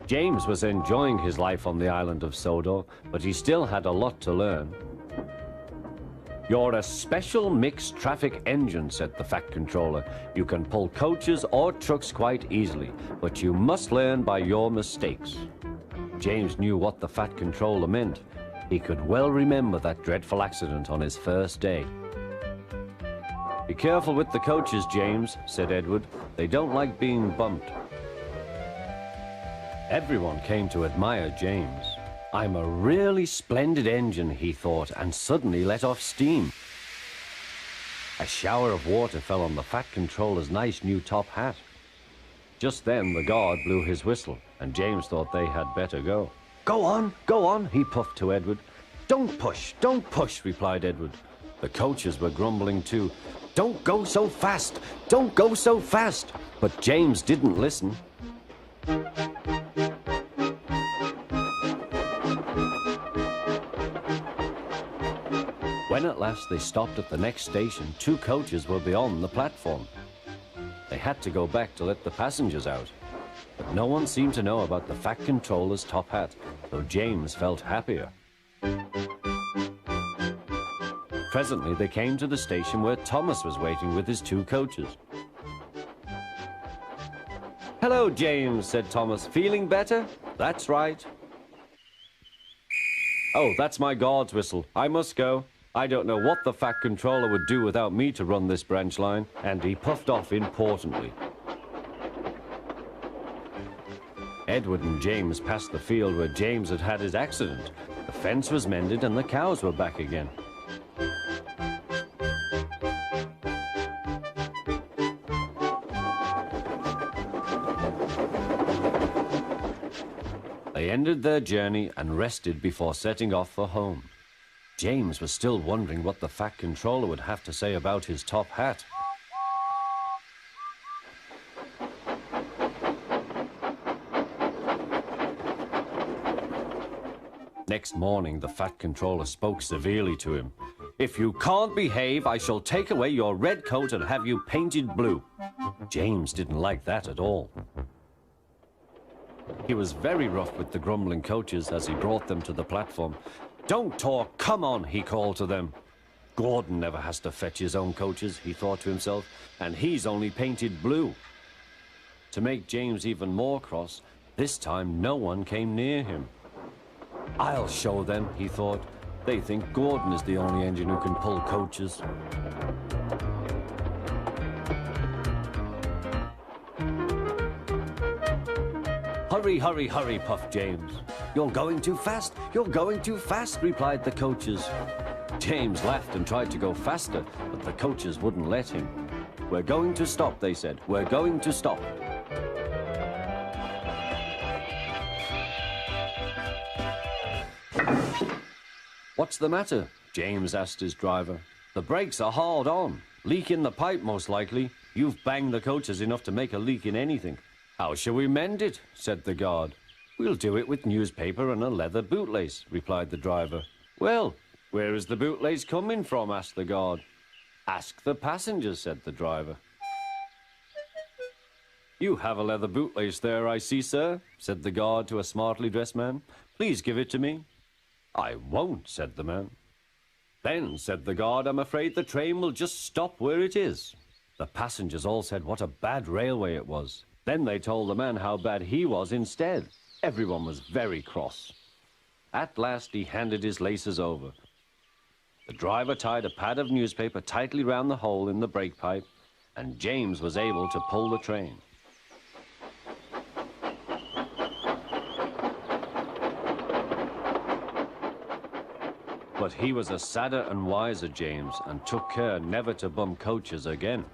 James was enjoying his life on the island of Sodor, but he still had a lot to learn. "You're a special mixed traffic engine," said the Fat Controller. "You can pull coaches or trucks quite easily, but you must learn by your mistakes." James knew what the Fat Controller meant. He could well remember that dreadful accident on his first day. "Be careful with the coaches, James," said Edward. "They don't like being bumped." Everyone came to admire James. "I'm a really splendid engine," he thought, and suddenly let off steam. A shower of water fell on the Fat Controller's nice new top hat. Just then the guard blew his whistle, and James thought they had better go. Go on," he puffed to Edward. Don't push," replied Edward. The coaches were grumbling too. Don't go so fast! But James didn't listen. When at last they stopped at the next station, 2 coaches were beyond the platform. They had to go back to let the passengers out. But no one seemed to know about the Fat Controller's top hat, though James felt happier. Presently they came to the station where Thomas was waiting with his 2 coaches. "Hello, James," said Thomas. "Feeling better?" "That's right." "Oh, that's my guard's whistle. I must go. I don't know what the Fat Controller would do without me to run this branch line," and he puffed off importantly. Edward and James passed the field where James had had his accident. The fence was mended and the cows were back again. They ended their journey and rested before setting off for home. James was still wondering what the Fat Controller would have to say about his top hat. Next morning, the Fat Controller spoke severely to him. "If you can't behave, I shall take away your red coat and have you painted blue." James didn't like that at all. He was very rough with the grumbling coaches as he brought them to the platform. "Don't talk, come on," he called to them. "Gordon never has to fetch his own coaches," he thought to himself, "and he's only painted blue." To make James even more cross, this time no one came near him. "I'll show them," he thought. "They think Gordon is the only engine who can pull coaches." Hurry, puffed James. You're going too fast, replied the coaches. James laughed and tried to go faster, but the coaches wouldn't let him. "We're going to stop," they said. "We're going to stop." "What's the matter?" James asked his driver. "The brakes are hard on. Leak in the pipe, most likely. You've banged the coaches enough to make a leak in anything." "How shall we mend it?" said the guard. "We'll do it with newspaper and a leather bootlace," replied the driver. "Well, where is the bootlace coming from?" asked the guard. "Ask the passengers," said the driver. "You have a leather bootlace there, I see, sir," said the guard to a smartly dressed man. "Please give it to me." "I won't," said the man. "Then," said the guard, "I'm afraid the train will just stop where it is." The passengers all said what a bad railway it was. Then they told the man how bad he was instead. Everyone was very cross. At last he handed his laces over. The driver tied a pad of newspaper tightly round the hole in the brake pipe, and James was able to pull the train. But he was a sadder and wiser James, and took care never to bump coaches again.